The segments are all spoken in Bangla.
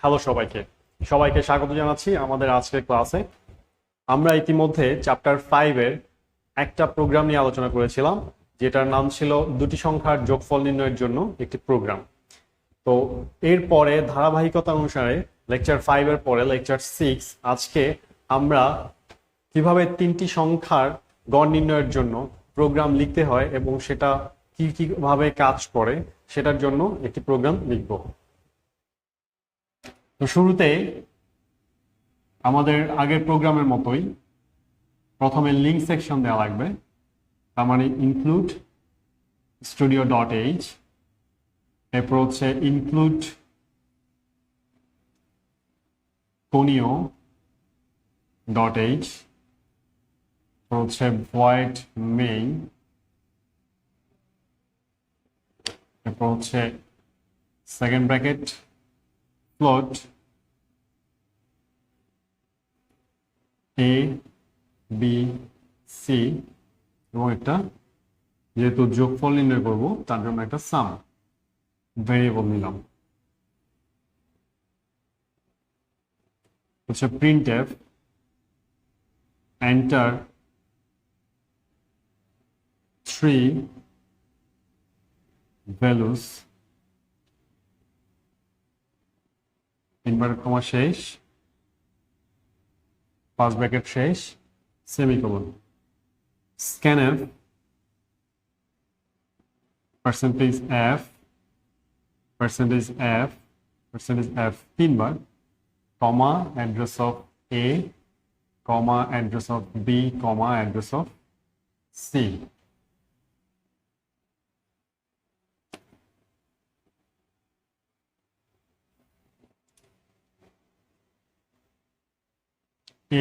হ্যালো সবাইকে সবাইকে স্বাগত জানাচ্ছি আমাদের আজকের ক্লাসে। আমরা ইতিমধ্যে চ্যাপ্টার 5 এর একটা প্রোগ্রাম নিয়ে আলোচনা করেছিলাম, যেটার নাম ছিল দুটি সংখ্যার যোগফল নির্ণয়ের জন্য একটি প্রোগ্রাম। তো এরপরে ধারাবাহিকতা অনুসারে লেকচার 5 এর পরে লেকচার 6 আজকে আমরা কিভাবে তিনটি সংখ্যার গড় নির্ণয়ের জন্য প্রোগ্রাম লিখতে হয় এবং সেটা কিভাবে কাজ করে সেটার জন্য একটি প্রোগ্রাম লিখব। তো শুরুতে আমাদের আগের প্রোগ্রামের মতোই প্রথমে লিঙ্ক সেকশন দেওয়া লাগবে, তার মানে ইনক্লুড studio.h, এরপর হচ্ছে ইনক্লুড conio.h, হচ্ছে void main, এরপর হচ্ছে second bracket float a b c এবং একটা যেহেতু যোগফল নির্ণয় করব তার জন্য একটা সাম ভেরিয়েবল নিলাম। হচ্ছে printf enter 3 values inverted comma শেষ, পাঁচ ব্র্যাকেট শেষ, সেমিকোলন, scanf percentage f তিনবার, কমা address of a, comma address of b, comma address of c।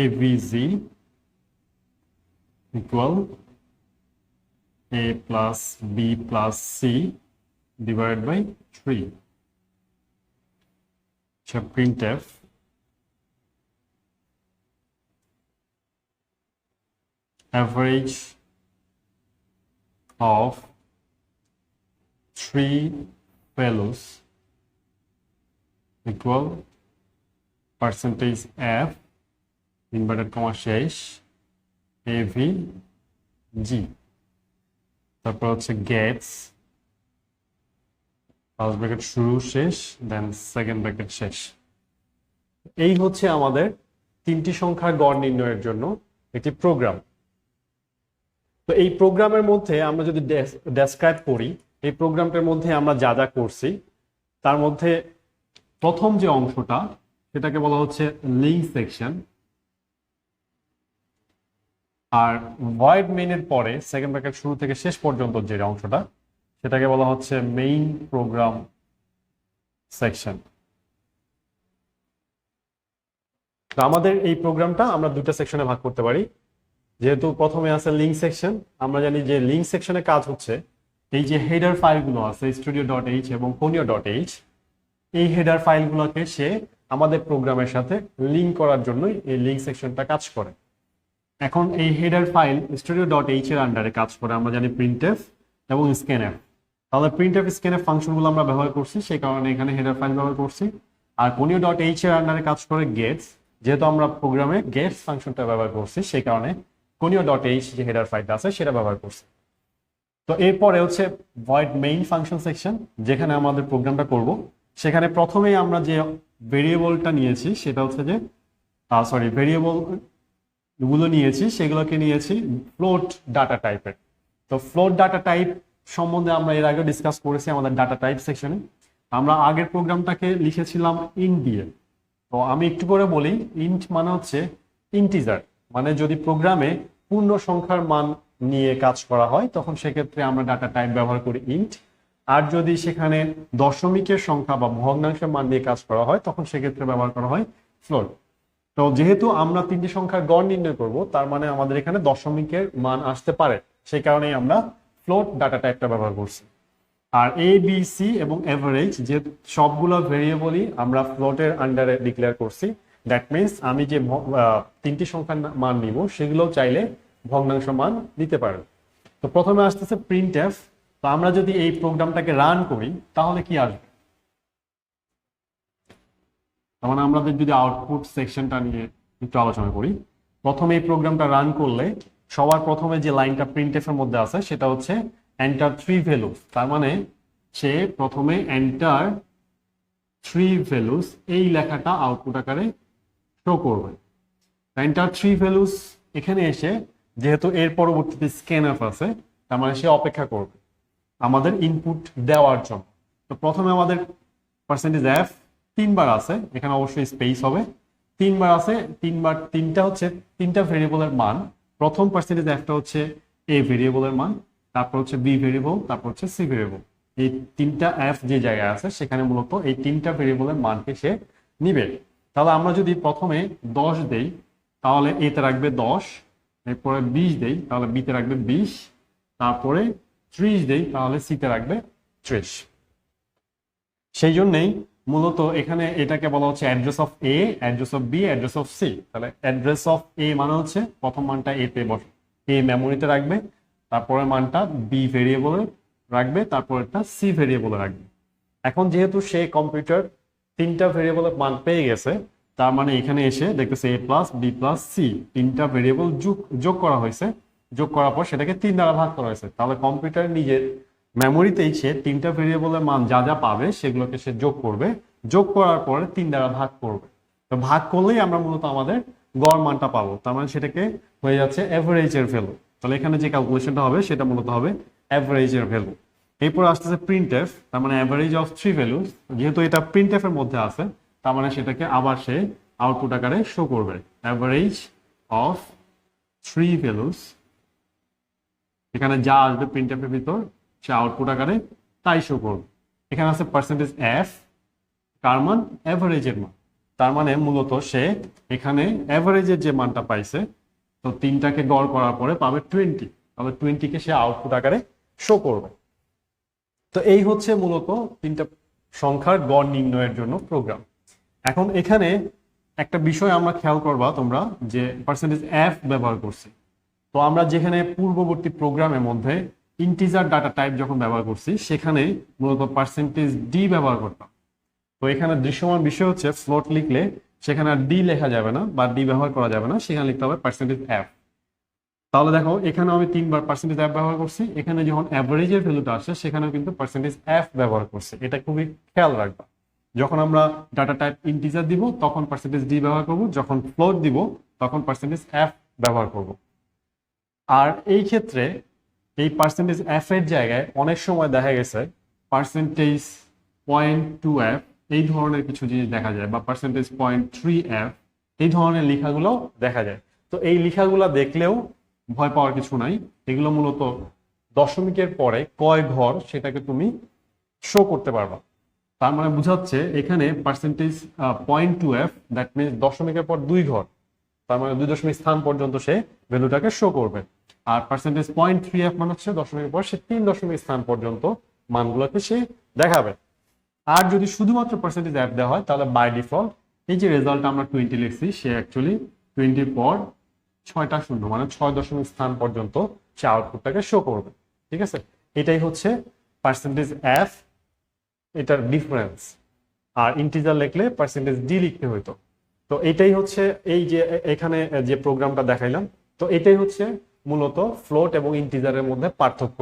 avg equal a plus b plus c divided by 3. So printf average of 3 values equal percentage f inverted comma শেষ avg, তারপর হচ্ছে গেটস ফার্স্ট ব্র্যাকেট শুরু শেষ, দেন সেকেন্ড ব্র্যাকেট শেষ। এই হচ্ছে আমাদের তিনটি সংখ্যার গড় নির্ণয়ের জন্য একটি প্রোগ্রাম। তো এই প্রোগ্রামের মধ্যে আমরা যদি ডেসক্রাইব করি এই প্রোগ্রামটার মধ্যে আমরা যা যা করছি তার মধ্যে প্রথম যে অংশটা সেটাকে বলা হচ্ছে লিঙ্ক সেকশন, আর ভয়েড মেইনের পরে সেকেন্ড ব্র্যাকেট শুরু থেকে শেষ পর্যন্ত যে অংশটা সেটাকে বলা হচ্ছে মেইন প্রোগ্রাম সেকশন। তো আমাদের এই প্রোগ্রামটা আমরা দুটো সেকশনে ভাগ করতে পারি। যেহেতু প্রথমে আছে লিঙ্ক সেকশন, আমরা জানি যে লিঙ্ক সেকশনে কাজ হচ্ছে এই যে হেডার ফাইলগুলো আছে studio.h এবং conio.h, এই হেডার ফাইলগুলোকে সে আমাদের প্রোগ্রামের সাথে লিঙ্ক করার জন্যই এই লিঙ্ক সেকশনটা কাজ করে। এখন এই হেডার ফাইল studio.h এর আন্ডারে কাজ করে আমরা জানি printf এবং scanf। তাহলে printf scanf ফাংশনগুলো আমরা ব্যবহার করছি, সেই কারণে এখানে হেডার ফাইল ব্যবহার করছি। আর conio.h এর আন্ডারে কাজ করে গেটস, যেহেতু আমরা প্রোগ্রামে গেটস ফাংশনটা ব্যবহার করছি সেই কারণে conio.h যে হেডার ফাইলটা আছে সেটা ব্যবহার করছি। তো এরপরে হচ্ছে void main ফাংশন সেকশন, যেখানে আমাদের প্রোগ্রামটা করব। সেখানে প্রথমেই আমরা যে ভেরিয়েবলটা নিয়েছি সেটা হচ্ছে যে ভেরিয়েবল গুলো নিয়েছি সেগুলোকে নিয়েছি ফ্লোট ডাটা টাইপের। তো ফ্লোট ডাটা টাইপ সম্বন্ধে আমরা এর আগে ডিসকাস করেছি আমাদের ডাটা টাইপ সেকশনে। আমরা আগের প্রোগ্রামটাকে লিখেছিলাম ইন্ট দিয়ে। তো আমি একটু করে বলি, ইন্ট মানে হচ্ছে ইন্টিজার, মানে যদি প্রোগ্রামে পূর্ণ সংখ্যার মান নিয়ে কাজ করা হয় তখন সেক্ষেত্রে আমরা ডাটা টাইপ ব্যবহার করি ইন্ট, আর যদি সেখানে দশমিকের সংখ্যা বা ভগ্নাংশের মান নিয়ে কাজ করা হয় তখন সেক্ষেত্রে ব্যবহার করা হয় ফ্লোট। তো যেহেতু আমরা তিনটি সংখ্যার গড় নির্ণয় করব তার মানে আমাদের এখানে দশমিকের মান আসতে পারে, সেই কারণেই আমরা ফ্লোট ডাটা টাইপটা ব্যবহার করছি। আর এ বি সি এবং এভারেজ যে সবগুলো ভেরিয়েবলই আমরা ফ্লোটের আন্ডারে ডিক্লেয়ার করছি, দ্যাট মিনস আমি যে তিনটি সংখ্যার মান নিব সেগুলো চাইলে ভগ্নাংশ মান দিতে পারে। তো প্রথমে আসতেছে printf। তো আমরা যদি এই প্রোগ্রামটাকে রান করি তাহলে কি আসবে? তার মানে আমাদের যদি আউটপুট সেকশনটা নিয়ে একটু আলোচনা করি, প্রথমে এই প্রোগ্রামটা রান করলে সবার প্রথমে যে লাইনটা প্রিন্টএফ এর মধ্যে আছে সেটা হচ্ছে এন্টার 3 ভ্যালুস। তার মানে সে প্রথমে এন্টার 3 ভ্যালুস এই লেখাটা আউটপুট আকারে শো করবে। এন্টার 3 ভ্যালুস এখানে এসে যেহেতু এর পরবর্তীতে স্ক্যানএফ আছে, তার মানে সে অপেক্ষা করবে আমাদের ইনপুট দেওয়ার জন্য। তো প্রথমে আমাদের পার্সেন্টেজ এফ 3 বার আছে, এখানে অবশ্যই স্পেস হবে। 3 বার আছে, 3বার 3টা হচ্ছে 3টা ভেরিয়েবলের মান। প্রথম পার্সেন্টেজ এফটা হচ্ছে এ ভেরিয়েবলের মান, তারপর হচ্ছে বি ভেরিয়েবল, তারপর হচ্ছে সি ভেরিয়েবল। এই 3টা এফ যে জায়গায় আছে সেখানে মূলত এই 3টা ভেরিয়েবলের মানকে সে নিবে। তাহলে আমরা যদি প্রথমে 10 দেই তাহলে এতে রাখবে 10, এরপরে 20 দেই তাহলে বিতে রাখবে 20, তারপরে 30 দেই তাহলে সিতে রাখবে 30। সেই জন্যই মূলত এখানে এটাকে বলা হচ্ছে address of A, address of B, address of C. তাহলে অ্যাড্রেস অফ এ মানে হচ্ছে প্রথম মানটা এ তে বসে, এ মেমোরিতে রাখবে, তারপরে মানটা বি ভেরিয়েবলে রাখবে, তারপরটা সি ভেরিয়েবলে রাখবে। এখন যেহেতু সে কম্পিউটার 3টা ভেরিয়েবলের মান পেয়ে গেছে, তার মানে এখানে এসে দেখতেছে এ প্লাস বি প্লাস সি 3টা ভেরিয়েবল যোগ করা হয়েছে। যোগ করার পর সেটাকে 3 দ্বারা ভাগ করা হয়েছে। তাহলে কম্পিউটার নিজের মেমোরিতেই সে 3টা ভেরিয়েবলের মান যা যা পাবে সেগুলোকে সে যোগ করবে, যোগ করার পরে 3 দ্বারা ভাগ করবে। তো ভাগ করলেই আমরা মূলত আমাদের গড় মানটা পাবো। তার মানে সেটাকে হয়ে যাচ্ছে অ্যাভারেজের ভ্যালু। তাহলে এখানে যে ক্যালকুলেশনটা হবে সেটা মূলত হবে অ্যাভারেজের ভ্যালু। এরপর আসতেছে প্রিন্টএফ, তার মানে অ্যাভারেজ অফ 3 ভ্যালুস। যেহেতু এটা প্রিন্টএফ এর মধ্যে আছে, তার মানে সেটাকে আবার সে আউটপুট আকারে শো করবে, অ্যাভারেজ অফ 3 ভ্যালুস। এখানে যা আসবে প্রিন্টএফ এর ভিতর সে আউটপুট আকারে তাই শো করবে। এখানে আছে পার্সেন্টেজ এফ, কার মান? অ্যাভারেজের মান। তার মানে মূলত সে এখানে অ্যাভারেজের যে মানটা পাইছে, তো 3টাকে গড় করার পরে পাবে 20। তাহলে 20কে সে আউটপুট আকারে শো করবে। তো এই হচ্ছে মূলত 3টা সংখ্যার গড় নির্ণয়ের জন্য প্রোগ্রাম। এখন এখানে একটা বিষয় আমরা খেয়াল করবা তোমরা, যে পার্সেন্টেজ এফ ব্যবহার করছি। তো আমরা যেখানে পূর্ববর্তী প্রোগ্রামের মধ্যে ইন্টিজার ডাটা টাইপ যখন ব্যবহার করছি সেখানে মূলত পার্সেন্টেজ ডি ব্যবহার করতাম। তো এখানে দৃশ্যমান বিষয় হচ্ছে ফ্লোট লিখলে সেখানে আর ডি লেখা যাবে না বা ডি ব্যবহার করা যাবে না, সেখানে লিখতে হবে পার্সেন্টেজ এফ। তাহলে দেখো এখানে আমি 3বার পার্সেন্টেজ এফ ব্যবহার করছি, এখানে যখন অ্যাভারেজের ভ্যালুটা আসে সেখানেও কিন্তু পার্সেন্টেজ এফ ব্যবহার করছে। এটা খুবই খেয়াল রাখবা। যখন আমরা ডাটা টাইপ ইন্টিজার দিব তখন পার্সেন্টেজ ডি ব্যবহার করব, যখন ফ্লোট দিব তখন পার্সেন্টেজ এফ ব্যবহার করব। আর এই ক্ষেত্রে এই পার্সেন্টেজ এফ এর জায়গায় অনেক সময় দেখা গেছে পার্সেন্টেজ পয়েন্ট টু এফ এই ধরনের কিছু জিনিস দেখা যায়, বা পার্সেন্টেজ পয়েন্ট থ্রি এফ এই ধরনের লেখাগুলো দেখা যায়। তো এই লেখাগুলো দেখলেও ভয় পাওয়ার কিছু নাই, এগুলো মূলত দশমিকের পরে কয় ঘর সেটাকে তুমি শো করতে পারবা। তার মানে বোঝাচ্ছে এখানে percentage point two F, that means দশমিকের পর 2 ঘর, তার মানে 2 দশমিক স্থান পর্যন্ত সে ভ্যালুটাকে শো করবে। আর পার্সেন্টেজ পয়েন্ট থ্রি এফ মানে হচ্ছে দশমিকের পর সে 3 দশমিক স্থান পর্যন্ত মানগুলোকে সে দেখাবে। আর যদি শুধুমাত্র পার্সেন্টেজ এফ দেওয়া হয় তাহলে বাই ডিফল্ট এই যে রেজাল্ট আমরা 20 লিখছি, সে অ্যাকচুয়ালি 20 পর 6টা শূন্য মানে 6 দশমিক স্থান পর্যন্ত সে আউটপুটটাকে শো করবে। ঠিক আছে, এটাই হচ্ছে পার্সেন্টেজ এফ, এটার ডিফারেন্স। আর ইন্টিজার লিখলে পার্সেন্টেজ ডি লিখতে হইতো। তো এটাই হচ্ছে এই যে এখানে যে প্রোগ্রামটা দেখাইলাম, তো এটাই হচ্ছে মূলত ফ্লোট এবং ইন্টিজারের মধ্যে পার্থক্য।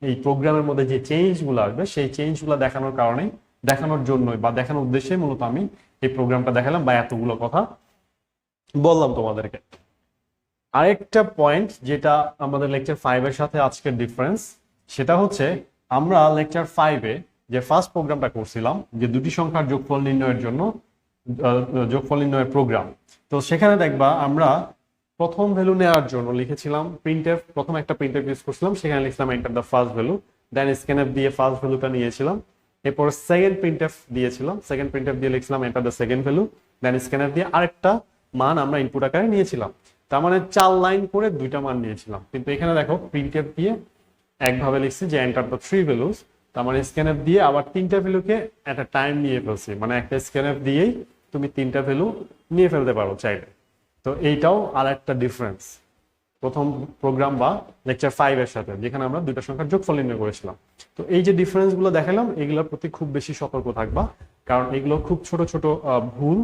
এই প্রোগ্রামের মধ্যে যে চেঞ্জগুলো আসবে সেই চেঞ্জগুলো দেখানোর কারণে, দেখানোর জন্যই বা দেখানোর উদ্দেশ্যে মূলত আমি এই প্রোগ্রামটা দেখালাম বা এতগুলো কথা বললাম তোমাদেরকে। আরেকটা পয়েন্ট যেটা আমাদের লেকচার 5 এর সাথে আজকের ডিফারেন্স, সেটা হচ্ছে আমরা লেকচার 5 এ যে ফার্স্ট প্রোগ্রামটা করছিলাম যে দুটি সংখ্যার যোগফল নির্ণয়ের জন্য যোগফল নির্ণয়ের প্রোগ্রাম, তো সেখানে দেখবা আমরা প্রথম ভ্যালু নেওয়ার জন্য লিখেছিলাম প্রিন্টএফ, প্রথম একটা প্রিন্টএফ ইউজ করছিলাম, সেখানে লিখলাম enter the first value, then scanf দিয়ে ফার্স্ট ভ্যালুটা নিয়েছিলাম, এরপর সেকেন্ড প্রিন্টএফ দিয়েছিলাম, সেকেন্ড প্রিন্টএফ দিয়ে লিখলাম enter the second value, then scanf দিয়ে আরেকটা মান আমরা ইনপুট আকারে নিয়েছিলাম। তার মানে 4 লাইন করে 2টা মান নিয়েছিলাম। কিন্তু এখানে দেখো প্রিন্টএফ দিয়ে একভাবে লিখছি যে এন্টার দ্য 3 ভ্যালুস, তার মানে স্ক্যানএফ দিয়ে আবার 3টা ভ্যালুকে একটা টাইম নিয়ে ফেলছি, মানে একটা স্ক্যানএফ দিয়েই তুমি 3টা ভ্যালু নিয়ে ফেলতে পারো চাইলে। তো এইটাও আর একটা ডিফারেন্স প্রথম প্রোগ্রাম বা লেকচার 5 এর সাথে, যেখানে আমরা 2টা সংখ্যার যোগফল নির্ণয় করেছিলাম। তো এই যে ডিফারেন্স গুলো দেখালাম, এগুলোর প্রতি খুব বেশি সতর্ক থাকবা, কারণ এগুলো খুব ছোট ছোট ভুল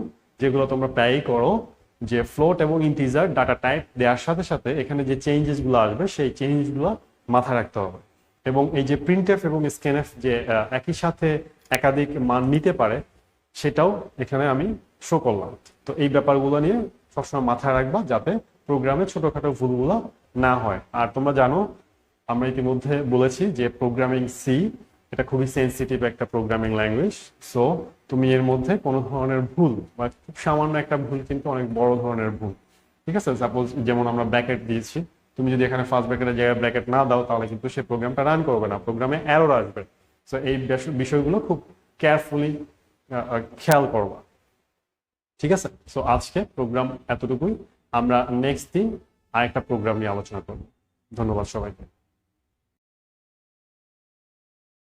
যেগুলো তোমরা প্রায়ই করো, যে ফ্লোট এবং ইন্টিজার ডাটা টাইপ দেওয়ার সাথে সাথে এখানে যে চেঞ্জেসগুলো আসবে সেই চেঞ্জগুলো মাথায় রাখতে হবে। এবং এই যে প্রিন্টএফ এবং স্ক্যানএফ যে একই সাথে একাধিক মান নিতে পারে, সেটাও এখানে আমি শো করলাম। তো এই ব্যাপারগুলো নিয়ে সবসময় মাথায় রাখবা, যাতে প্রোগ্রামে ছোটখাটো ভুলগুলো না হয়। আর তোমরা জানো, আমরা ইতিমধ্যে বলেছি যে প্রোগ্রামিং সি এটা খুবই সেন্সিটিভ একটা প্রোগ্রামিং ল্যাঙ্গুয়েজ। সো তুমি এর মধ্যে কোনো ধরনের ভুল বা খুব সামান্য একটা ভুল কিন্তু অনেক বড় ধরনের ভুল, ঠিক আছে? সাপোজ যেমন আমরা ব্র্যাকেট দিয়েছি, তুমি যদি এখানে ফার্স্ট ব্র্যাকেটের জায়গায় ব্র্যাকেট না দাও, তাহলে কিন্তু সেই প্রোগ্রামটা রান করবে না, প্রোগ্রামে এরর আসবে। সো এই বিষয়গুলো খুব কেয়ারফুলি খেয়াল করবা, ঠিক আছে? সো আজকে প্রোগ্রাম এতটুকুই। আমরা নেক্সট দিন আরেকটা প্রোগ্রাম নিয়ে আলোচনা করব। ধন্যবাদ সবাইকে।